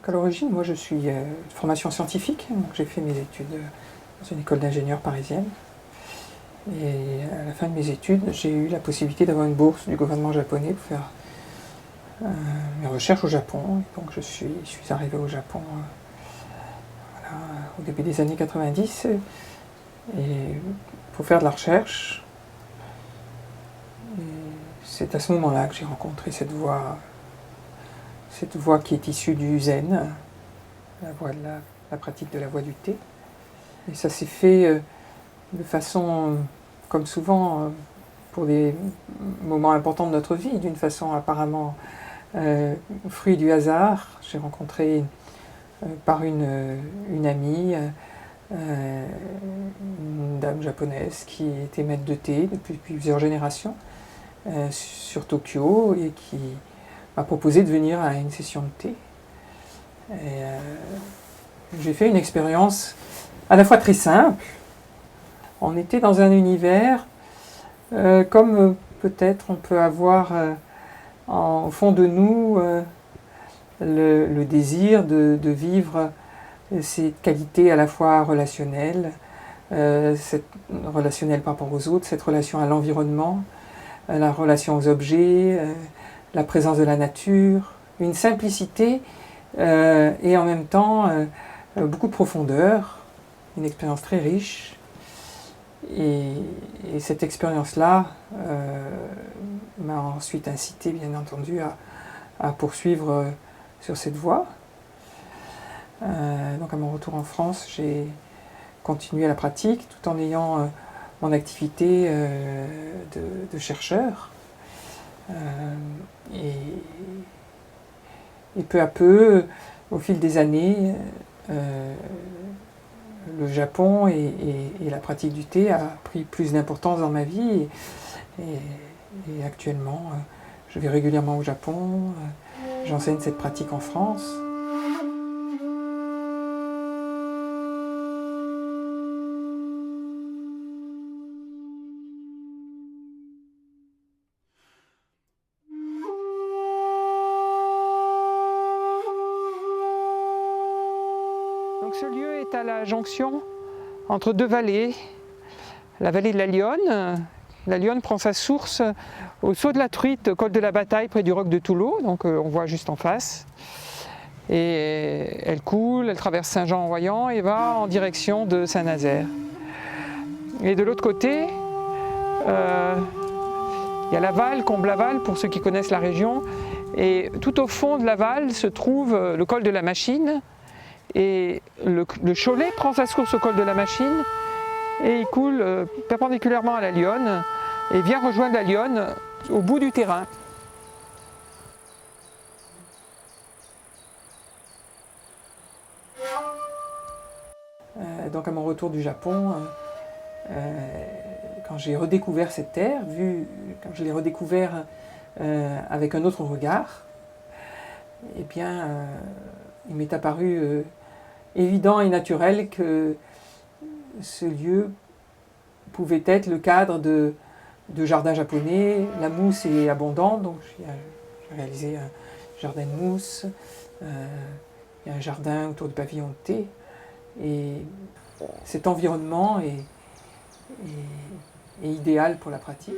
À l'origine, moi je suis de formation scientifique, donc j'ai fait mes études dans une école d'ingénieurs parisienne. Et à la fin de mes études, j'ai eu la possibilité d'avoir une bourse du gouvernement japonais pour faire mes recherches au Japon. Et donc je suis arrivé au Japon voilà, au début des années 90 et pour faire de la recherche. Et c'est à ce moment-là que j'ai rencontré cette voie qui est issue du zen, la voie de la pratique de la voie du thé. Et ça s'est fait de façon, comme souvent, pour des moments importants de notre vie, d'une façon apparemment fruit du hasard. J'ai rencontré par une amie une dame japonaise qui était maître de thé depuis plusieurs générations sur Tokyo et qui m'a proposé de venir à une session de thé. Et, j'ai fait une expérience à la fois très simple. On était dans un univers comme peut-être on peut avoir au fond de nous le désir de vivre ces qualités à la fois relationnelles, relationnelle par rapport aux autres, cette relation à l'environnement, la relation aux objets, la présence de la nature, une simplicité et en même temps beaucoup de profondeur, une expérience très riche. Et cette expérience-là m'a ensuite incité, bien entendu, à poursuivre sur cette voie. Donc à mon retour en France, j'ai continué la pratique tout en ayant mon activité de chercheur. Et peu à peu, au fil des années, le Japon et la pratique du thé a pris plus d'importance dans ma vie. Et actuellement, je vais régulièrement au Japon, j'enseigne cette pratique en France. Donc ce lieu est à la jonction entre deux vallées, la vallée de la Lyonne. La Lyonne prend sa source au saut de la Truite, col de la Bataille, près du roc de Toulon, donc on voit juste en face. Et elle coule, elle traverse Saint-Jean-en-Royans et va en direction de Saint-Nazaire. Et de l'autre côté, il y a Laval, Comble-Laval, pour ceux qui connaissent la région. Et tout au fond de Laval se trouve le col de la Machine. Et le Cholet prend sa source au col de la Machine et il coule perpendiculairement à la Lyonne et vient rejoindre la Lyonne au bout du terrain. Donc à mon retour du Japon, quand j'ai redécouvert cette terre, quand je l'ai redécouvert avec un autre regard, eh bien, il m'est apparu évident et naturel que ce lieu pouvait être le cadre de jardins japonais. La mousse est abondante, donc j'ai réalisé un jardin de mousse, il y a un jardin autour du pavillon de thé. Et cet environnement est idéal pour la pratique.